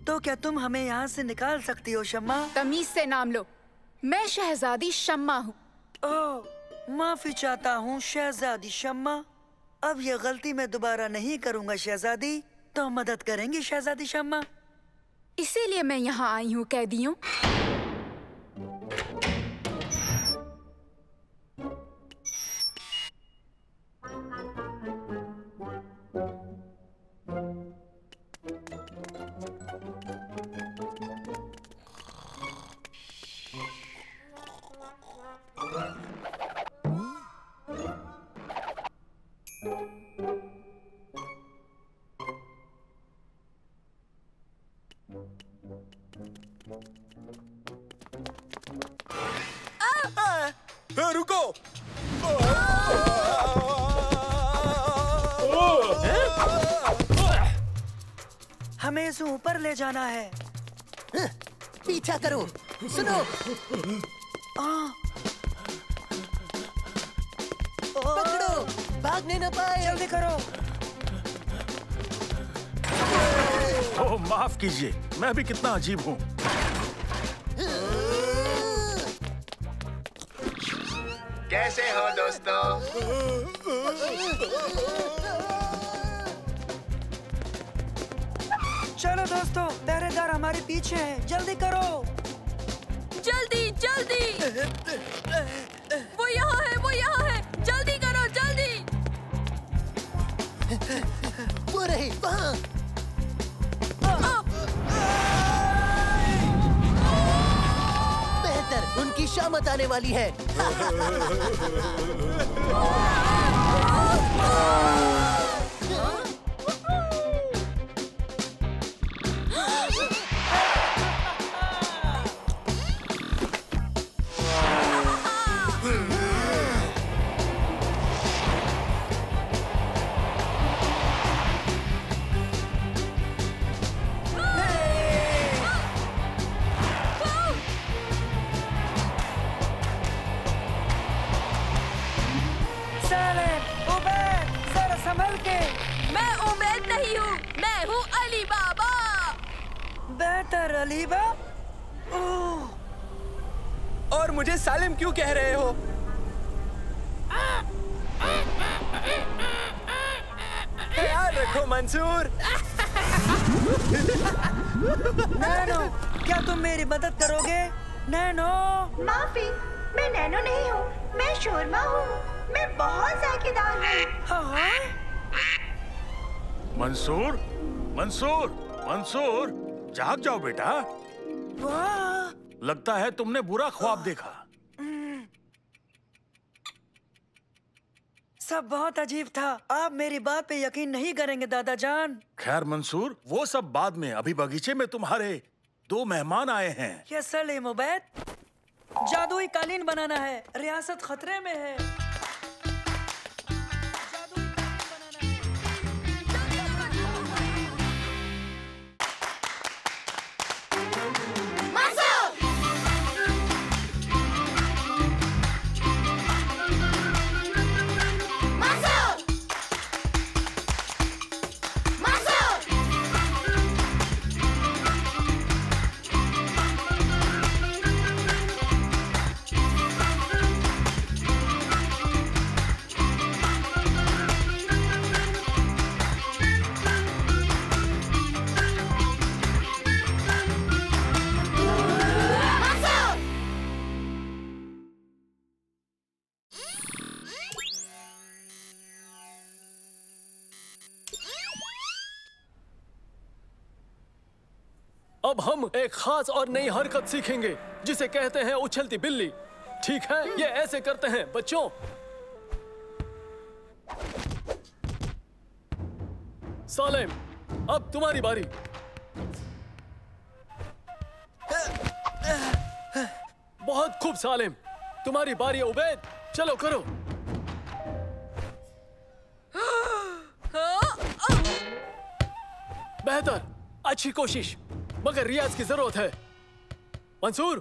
तो क्या तुम हमें यहाँ से निकाल सकती हो शम्मा? तमीज से नाम लो, मैं शहजादी शम्मा हूँ। ओह, माफी चाहता हूँ शहजादी शम्मा। अब ये गलती मैं दोबारा नहीं करूँगा शहजादी। तो मदद करेंगी शहजादी शम्मा? इसीलिए मैं यहाँ आई हूँ कैदियों। रुको। हमें इसे ऊपर ले जाना है। पीछा करो। सुनो। पकड़ो, भागने न पाए। जल्दी करो। ओह, माफ कीजिए, मैं भी कितना अजीब हूँ। कैसे हो दोस्तों? चलो दोस्तों, पहरेदार हमारे पीछे हैं, जल्दी करो। जल्दी जल्दी। वो यहाँ है, वो यहाँ है, जल्दी करो जल्दी। वो रहे वहाँ। बेहतर, उनकी शामत आने वाली है। अलीबा? और मुझे सालिम क्यों कह रहे हो? ख्याल रखो मंसूर। नैनो, क्या तुम मेरी मदद करोगे? नैनो। माफी, मैं नैनो नहीं हूँ, मैं शोरमा हूँ। मैं बहुत जायकेदार हूँ। मंसूर, मंसूर, मंसूर, जाग जाओ बेटा। वाह! लगता है तुमने बुरा ख्वाब देखा। सब बहुत अजीब था। आप मेरी बात पे यकीन नहीं करेंगे दादा जान। खैर मंसूर, वो सब बाद में। अभी बगीचे में तुम्हारे 2 मेहमान आए हैं। यस सलीम उबैद, जादुई कालीन बनाना है, रियासत खतरे में है। अब हम एक खास और नई हरकत सीखेंगे जिसे कहते हैं उछलती बिल्ली। ठीक है, ये ऐसे करते हैं बच्चों। सालेम, अब तुम्हारी बारी। बहुत खूब सालेम, तुम्हारी बारी उबैद, चलो करो। बेहतर, अच्छी कोशिश, मगर रियाज की जरूरत है। मंसूर,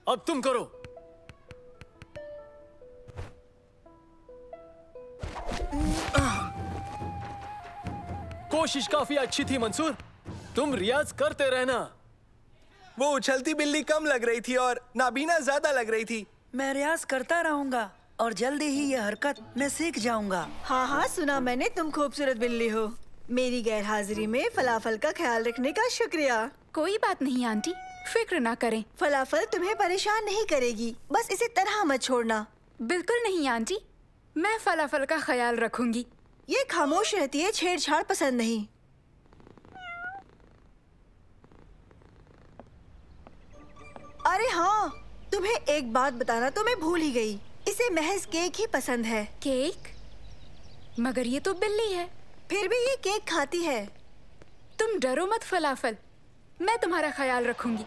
अब तुम करो। कोशिश काफी अच्छी थी मंसूर, तुम रियाज करते रहना। वो उछलती बिल्ली कम लग रही थी और नाबीना ज्यादा लग रही थी। मैं रियाज करता रहूंगा और जल्दी ही ये हरकत मैं सीख जाऊंगा। हाँ हाँ, सुना मैंने, तुम खूबसूरत बिल्ली हो। मेरी गैर हाजिरी में फलाफल का ख्याल रखने का शुक्रिया। कोई बात नहीं आंटी, फिक्र ना करें। फलाफल तुम्हें परेशान नहीं करेगी, बस इसे तरह मत छोड़ना। बिल्कुल नहीं आंटी, मैं फलाफल का ख्याल रखूंगी। ये खामोश रहती है, छेड़छाड़ पसंद नहीं। अरे हाँ, तुम्हें एक बात बताना तो मैं भूल ही गई। इसे महज केक ही पसंद है। केक? मगर ये तो बिल्ली है। फिर भी ये केक खाती है। तुम डरो मत फलाफल, मैं तुम्हारा ख्याल रखूंगी।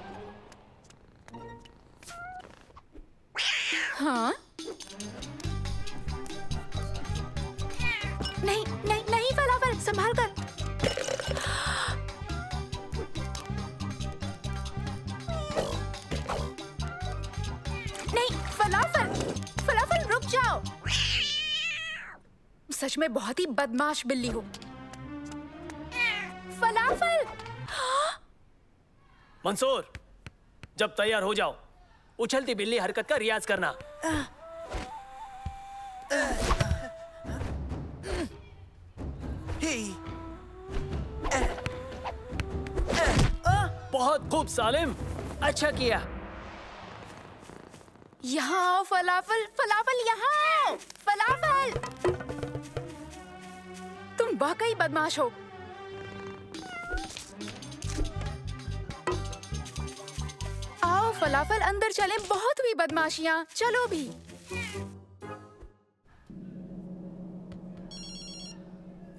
हाँ, नहीं नहीं नहीं फलाफल, संभाल कर। नहीं फलाफल, फलाफल रुक जाओ। सच में बहुत ही बदमाश बिल्ली हो। फलाफल। मंसूर, जब तैयार हो जाओ, उछलती बिल्ली हरकत का रियाज करना। बहुत खूब सालिम, अच्छा किया। यहाँ आओ फलाफल, फलाफल यहाँ आओ, फलाफल। तुम वाकई बदमाश हो। आओ फलाफल, अंदर चलें, बहुत हुई बदमाशियाँ, चलो भी।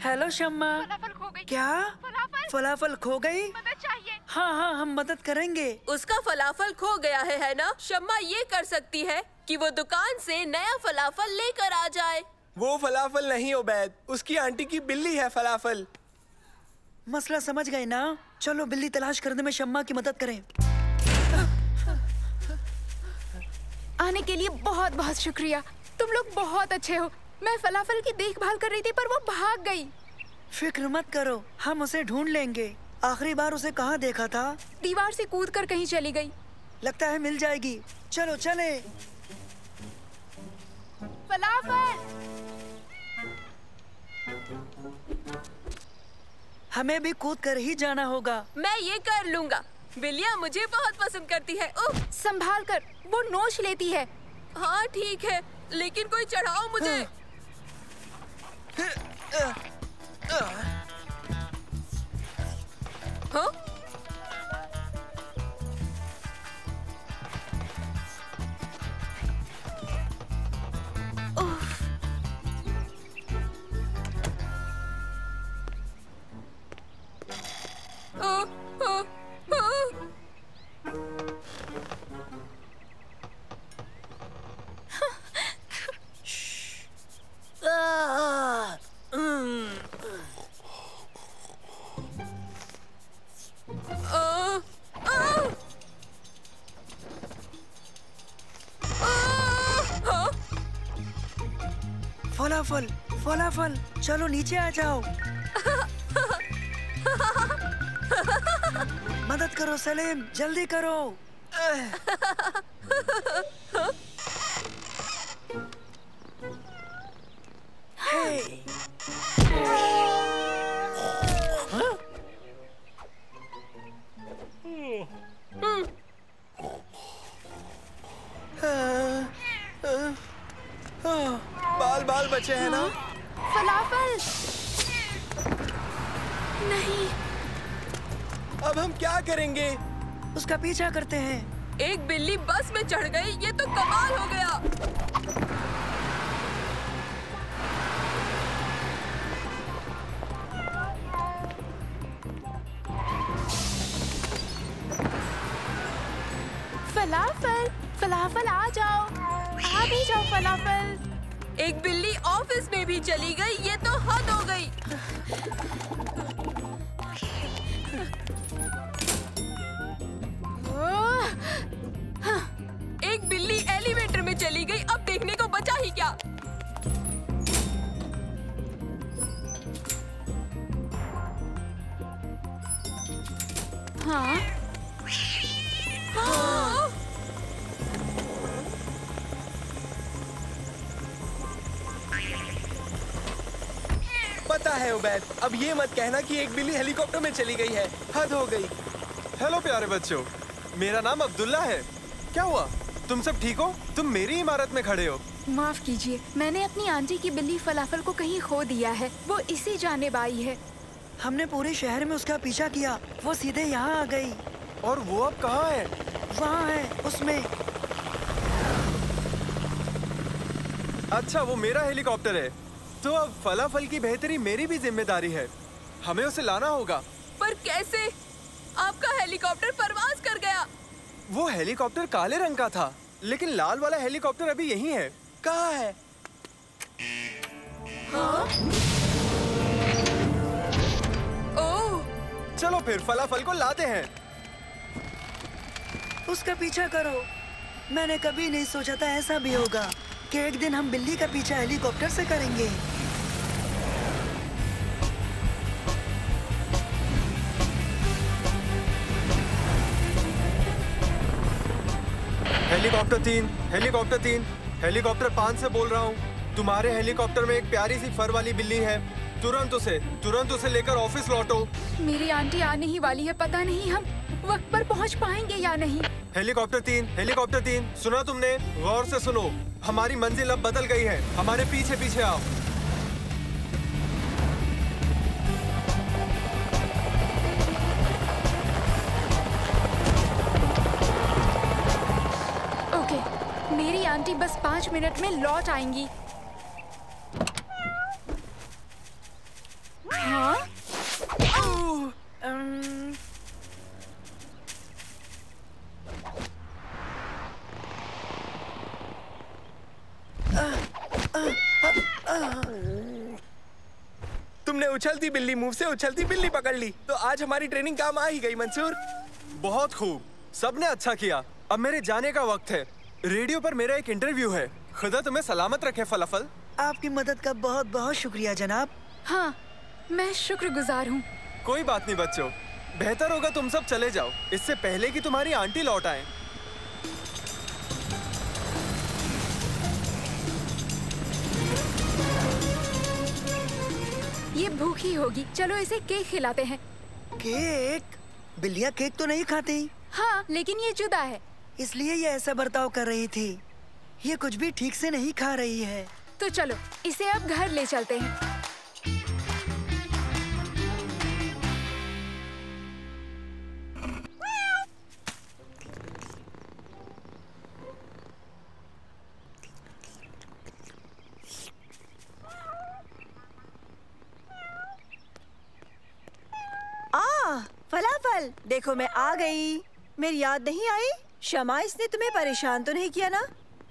हेलो शम्मा। क्या फलाफल खो गई? मदद चाहिए। हाँ हाँ, हम मदद करेंगे। उसका फलाफल खो गया है ना? शम्मा ये कर सकती है कि वो दुकान से नया फलाफल लेकर आ जाए। वो फलाफल नहीं उबैद, उसकी आंटी की बिल्ली है फलाफल। मसला समझ गए ना? चलो बिल्ली तलाश करने में शम्मा की मदद करें। आने के लिए बहुत बहुत शुक्रिया, तुम लोग बहुत अच्छे हो। मैं फलाफल की देखभाल कर रही थी पर वो भाग गई। फिक्र मत करो, हम उसे ढूंढ लेंगे। आखिरी बार उसे कहाँ देखा था? दीवार से कूदकर कहीं चली गई। लगता है मिल जाएगी, चलो चले। फलाफल। हमें भी कूद कर ही जाना होगा। मैं ये कर लूंगा, बिल्लियाँ मुझे बहुत पसंद करती है। संभाल कर, वो नोच लेती है। हाँ ठीक है, लेकिन कोई चढ़ाओ मुझे। हाँ? फलाफल, फलाफल, चलो नीचे आ जाओ। मदद करो सलीम, जल्दी करो। बाल बाल बचे हैं ना? फलाफल। नहीं। अब हम क्या करेंगे? उसका पीछा करते हैं। एक बिल्ली बस में चढ़ गई, ये तो कमाल हो गया। फलाफल, फलाफल आ जाओ, आ भी जाओ फलाफल। एक बिल्ली ऑफिस में भी चली गई, ये तो हद हो गई। एक बिल्ली एलिवेटर में चली गई, अब देखने को बचा ही क्या। हाँ? हाँ? पता है उबैद, अब ये मत कहना कि एक बिल्ली हेलीकॉप्टर में चली गई है। हद हो गई। हेलो प्यारे बच्चों, मेरा नाम अब्दुल्ला है। क्या हुआ, तुम सब ठीक हो? तुम मेरी इमारत में खड़े हो। माफ कीजिए, मैंने अपनी आंटी की बिल्ली फलाफल को कहीं खो दिया है। वो इसी जानिब आई है। हमने पूरे शहर में उसका पीछा किया, वो सीधे यहाँ आ गई। और वो अब कहाँ है? वहाँ है, उसमें। अच्छा, वो मेरा हेलीकॉप्टर है, तो अब फलाफल की बेहतरी मेरी भी जिम्मेदारी है। हमें उसे लाना होगा। पर कैसे? आपका हेलीकॉप्टर परवाज कर गया। वो हेलीकॉप्टर काले रंग का था, लेकिन लाल वाला हेलीकॉप्टर अभी यहीं है। कहाँ है? हाँ? ओह! चलो फिर फलाफल को लाते हैं। उसका पीछा करो। मैंने कभी नहीं सोचा था ऐसा भी होगा कि एक दिन हम बिल्ली का पीछा हेलीकॉप्टर से करेंगे। हेलीकॉप्टर 3, हेलीकॉप्टर 3, हेलीकॉप्टर 5 से बोल रहा हूँ। तुम्हारे हेलीकॉप्टर में एक प्यारी सी फर वाली बिल्ली है। तुरंत उसे लेकर ऑफिस लौटो। मेरी आंटी आने ही वाली है, पता नहीं हम वक्त पर पहुंच पाएंगे या नहीं। हेलीकॉप्टर 3, सुना तुमने? गौर से सुनो, हमारी मंजिल अब बदल गई है। हमारे पीछे पीछे आओ। ओके, मेरी आंटी बस 5 मिनट में लौट आएंगी। हाँ? तुमने उछलती बिल्ली मुंह से उछलती बिल्ली पकड़ ली, तो आज हमारी ट्रेनिंग काम आ ही गई मंसूर। बहुत खूब, सबने अच्छा किया। अब मेरे जाने का वक्त है। रेडियो पर मेरा एक इंटरव्यू है। खुदा तुम्हें सलामत रखे फलाफल। आपकी मदद का बहुत बहुत शुक्रिया जनाब। हाँ, मैं शुक्रगुजार हूँ। कोई बात नहीं बच्चों, बेहतर होगा तुम सब चले जाओ, इससे पहले कि तुम्हारी आंटी लौट आए। ये भूखी होगी, चलो इसे केक खिलाते हैं। केक? बिल्लियाँ केक तो नहीं खाती। हाँ, लेकिन ये जुदा है, इसलिए ये ऐसा बर्ताव कर रही थी। ये कुछ भी ठीक से नहीं खा रही है। तो चलो इसे अब घर ले चलते हैं। फलाफल, देखो मैं आ गई। मेरी याद नहीं आई? शमा, इसने तुम्हें परेशान तो नहीं किया ना?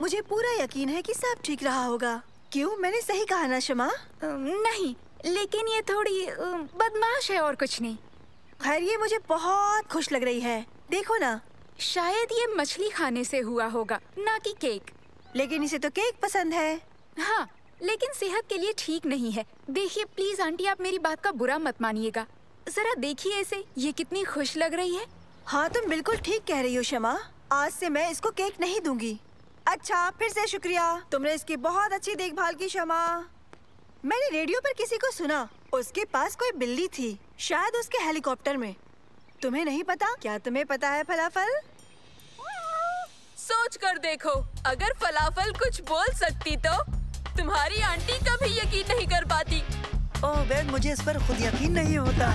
मुझे पूरा यकीन है कि सब ठीक रहा होगा। क्यों, मैंने सही कहा ना शमा? नहीं, लेकिन ये थोड़ी बदमाश है और कुछ नहीं। खैर, ये मुझे बहुत खुश लग रही है। देखो ना, शायद ये मछली खाने से हुआ होगा, ना कि केक। लेकिन इसे तो केक पसंद है। हाँ, लेकिन सेहत के लिए ठीक नहीं है। देखिए प्लीज आंटी, आप मेरी बात का बुरा मत मानिएगा। जरा देखिए इसे, ये कितनी खुश लग रही है। हाँ, तुम बिल्कुल ठीक कह रही हो शमा। आज से मैं इसको केक नहीं दूंगी। अच्छा, फिर से शुक्रिया, तुमने इसकी बहुत अच्छी देखभाल की शमा। मैंने रेडियो पर किसी को सुना, उसके पास कोई बिल्ली थी, शायद उसके हेलीकॉप्टर में। तुम्हें नहीं पता? क्या तुम्हें पता है फलाफल? सोच कर देखो, अगर फलाफल कुछ बोल सकती तो तुम्हारी आंटी कभी यकीन नहीं कर पाती। ओह बैग, मुझे इस पर खुद यकीन नहीं होता।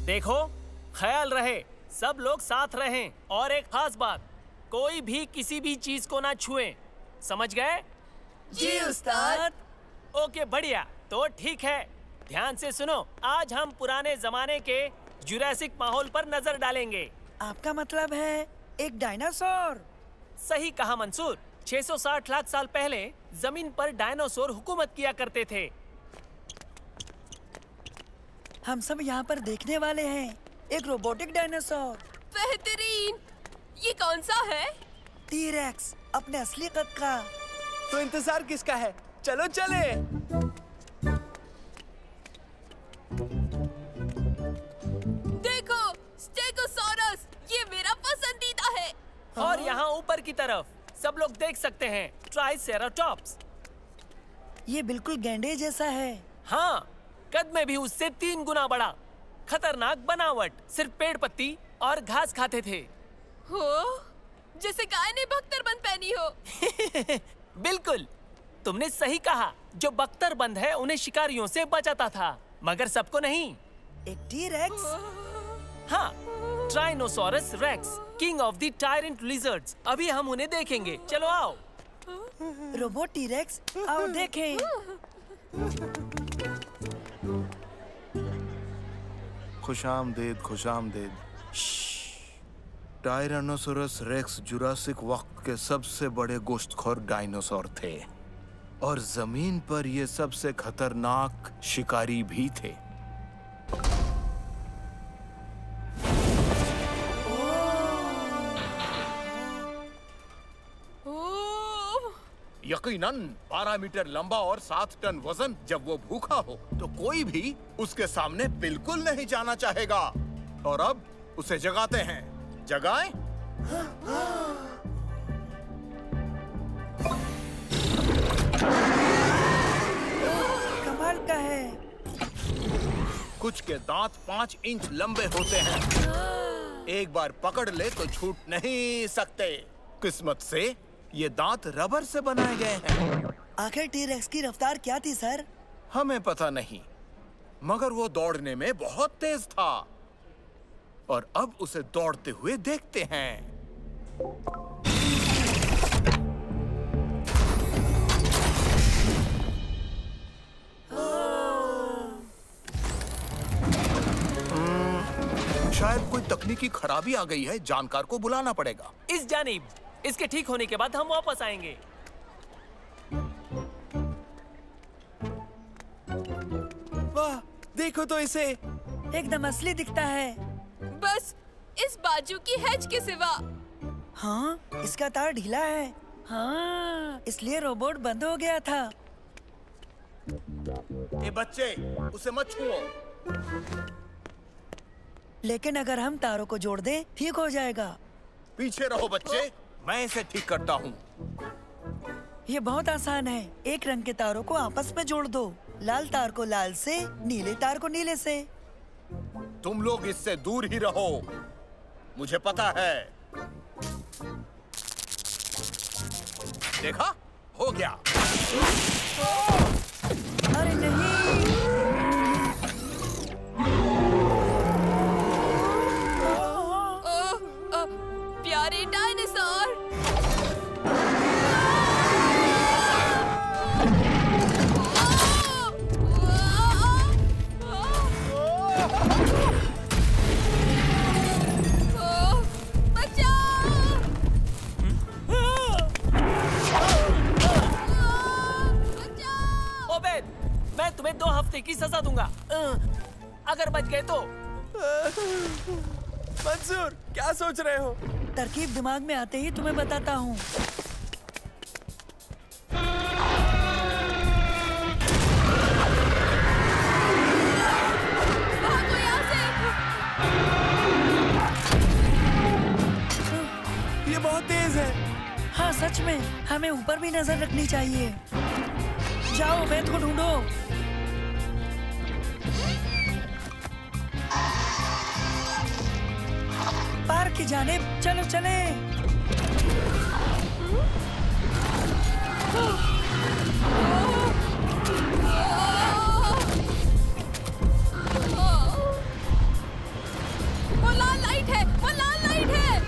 देखो, ख्याल रहे, सब लोग साथ रहें। और एक खास बात, कोई भी किसी भी चीज को ना छुएं। समझ गए? जी उस्ताद। ओके, बढ़िया। तो ठीक है, ध्यान से सुनो। आज हम पुराने जमाने के जुरासिक माहौल पर नजर डालेंगे। आपका मतलब है एक डायनासोर? सही कहा मंसूर। 660 लाख साल पहले जमीन पर डायनासोर हुकूमत किया करते थे। हम सब यहाँ पर देखने वाले हैं एक रोबोटिक डायनासोर। बेहतरीन। ये कौन सा है? टी-रेक्स, अपने असली कद का। तो इंतजार किसका है? चलो चले। देखो, स्टेगोसॉरस, ये मेरा पसंदीदा है। और यहाँ ऊपर की तरफ सब लोग देख सकते हैं ट्राइसेराटॉप्स। ये बिल्कुल गैंडे जैसा है। हाँ, कद में भी उससे 3 गुना बड़ा। खतरनाक बनावट, सिर्फ पेड़ पत्ती और घास खाते थे। हो, जैसे गाय ने बख्तरबंद पहनी हो। बिल्कुल, तुमने सही कहा। जो बख्तरबंद है उन्हें शिकारियों से बचाता था, मगर सबको नहीं। एक टी-रेक्स? हाँ, tyrannosaurus rex, king of the tyrant lizards. अभी हम उन्हें देखेंगे। चलो आओ। रोबोट टी-रेक्स, आओ देखें। खुशामदीद, खुशामदीद। टायरानोसोरस रेक्स जुरासिक वक्त के सबसे बड़े गोश्तखोर डायनासोर थे और जमीन पर ये सबसे खतरनाक शिकारी भी थे। यकीनन 12 मीटर लंबा और 7 टन वजन। जब वो भूखा हो तो कोई भी उसके सामने बिल्कुल नहीं जाना चाहेगा। और अब उसे जगाते हैं। जगाएं? कमाल का है। कुछ के दांत 5 इंच लंबे होते हैं। एक बार पकड़ ले तो छूट नहीं सकते। किस्मत से ये दांत रबर से बनाए गए हैं। आखिर टी-रेक्स की रफ्तार क्या थी सर? हमें पता नहीं, मगर वो दौड़ने में बहुत तेज था। और अब उसे दौड़ते हुए देखते हैं। शायद कोई तकनीकी खराबी आ गई है। जानकार को बुलाना पड़ेगा। इस जानिब। इसके ठीक होने के बाद हम वापस आएंगे। वाह, देखो तो इसे। एकदम असली दिखता है। बस इस बाजू की हैच के सिवा। हाँ, इसका तार ढीला है। हाँ, इसलिए रोबोट बंद हो गया था। ए बच्चे, उसे मत छुओ। लेकिन अगर हम तारों को जोड़ दें, ठीक हो जाएगा। पीछे रहो बच्चे, मैं इसे ठीक करता हूँ। ये बहुत आसान है। एक रंग के तारों को आपस में जोड़ दो। लाल तार को लाल से, नीले तार को नीले से। तुम लोग इससे दूर ही रहो, मुझे पता है। देखा, हो गया। अरे नहीं। प्यारे डायनासोर। ओबेद, मैं तुम्हें 2 हफ्ते की सजा दूंगा अगर बच गए तो। मंसूर, क्या सोच रहे हो? तरकीब दिमाग में आते ही तुम्हें बताता हूँ। ये बहुत तेज है। हाँ सच में, हमें ऊपर भी नजर रखनी चाहिए। जाओ, वेद को ढूंढो। पार्क की जानिब चलो चले। वो लाल लाइट है, वो लाल लाइट है।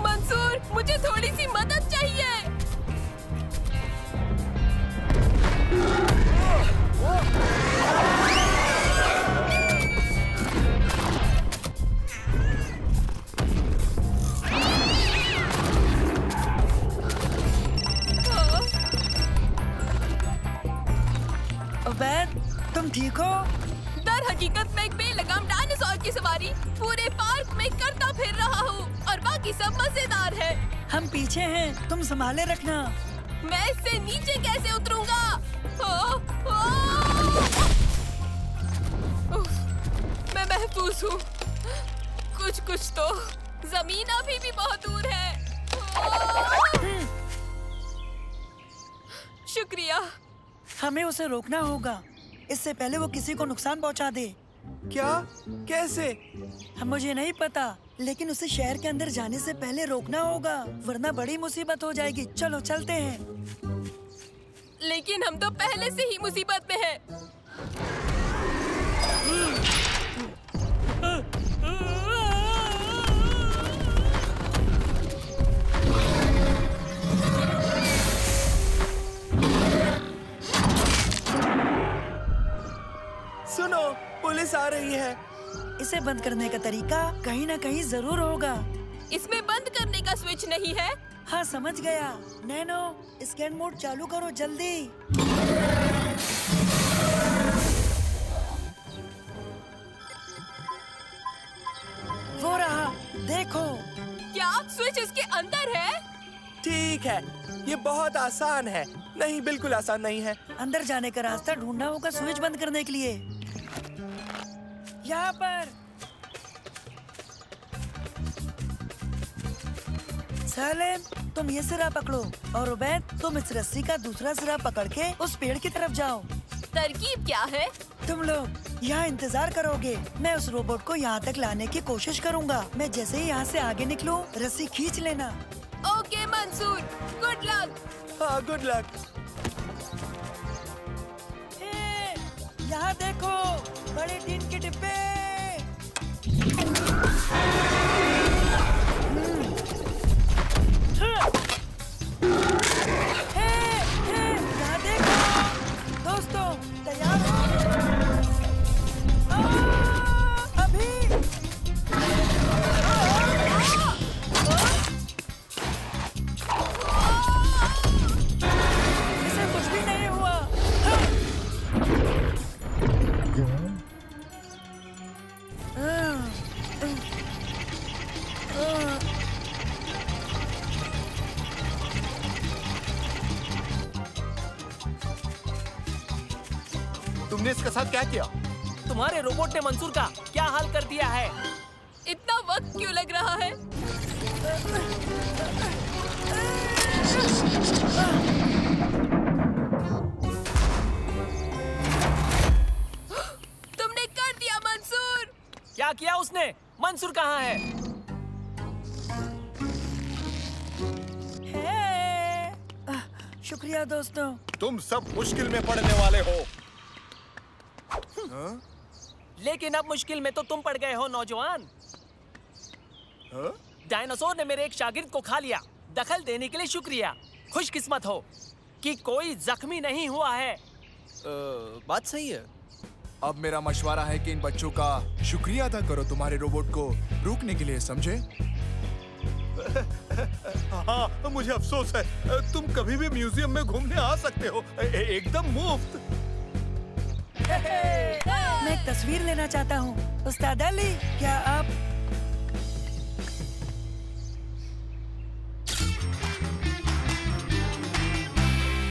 मंसूर, मुझे थोड़ी सी मदद चाहिए। ओबेद, तुम ठीक हो? दर हकीकत मैं एक बेलगाम डायनासोर की सवारी पूरे पार्क में करता फिर रहा बाकी सब मजेदार है। हम पीछे हैं, तुम संभाले रखना। मैं इससे नीचे कैसे उतरूंगा? मैं महफूज हूँ। कुछ तो जमीन अभी भी बहुत दूर है। शुक्रिया। हमें उसे रोकना होगा, इससे पहले वो किसी को नुकसान पहुंचा दे। क्या? कैसे? मुझे नहीं पता, लेकिन उसे शहर के अंदर जाने से पहले रोकना होगा, वरना बड़ी मुसीबत हो जाएगी। चलो चलते हैं। लेकिन हम तो पहले से ही मुसीबत में हैं। सुनो, पुलिस आ रही है। इसे बंद करने का तरीका कहीं ना कहीं जरूर होगा। इसमें बंद करने का स्विच नहीं है? हाँ समझ गया। नैनो, स्कैन मोड चालू करो जल्दी। वो रहा, देखो। क्या स्विच इसके अंदर है? ठीक है, ये बहुत आसान है। नहीं, बिल्कुल आसान नहीं है। अंदर जाने का रास्ता ढूंढना होगा स्विच बंद करने के लिए। यहाँ पर। सलेम, तुम ये सिरा पकड़ो और उबैद तुम इस रस्सी का दूसरा सिरा पकड़ के उस पेड़ की तरफ जाओ। तरकीब क्या है? तुम लोग यहाँ इंतजार करोगे, मैं उस रोबोट को यहाँ तक लाने की कोशिश करूँगा। मैं जैसे ही यहाँ से आगे निकलूं, रस्सी खींच लेना। Okay Mansoor, good luck. हाँ, गुड लक। यहाँ देखो, बड़े टीन के डिब्बे। यहाँ देखो, दोस्तों, तैयार हो? अभी। इसे कुछ भी नहीं हुआ। तुमने इसके साथ क्या किया? तुम्हारे रोबोट ने मंसूर का क्या हाल कर दिया है? इतना वक्त क्यों लग रहा है? तुमने कर दिया मंसूर। क्या किया उसने? मंसूर कहाँ है? शुक्रिया दोस्तों। तुम सब मुश्किल में पड़ने वाले हो। लेकिन अब मुश्किल में तो तुम पड़ गए हो नौजवान। डायनासोर ने मेरे एक शागिर्द को खा लिया। दखल देने के लिए शुक्रिया। खुशकिस्मत हो कि कोई जख्मी नहीं हुआ है। बात सही है। अब मेरा मशवरा है कि इन बच्चों का शुक्रिया अदा करो तुम्हारे रोबोट को रोकने के लिए, समझे? हाँ, मुझे अफसोस है। तुम कभी भी म्यूजियम में घूमने आ सकते हो, एकदम मुफ्त। मैं एक तस्वीर लेना चाहता हूँ। उस्ताद अली, क्या आप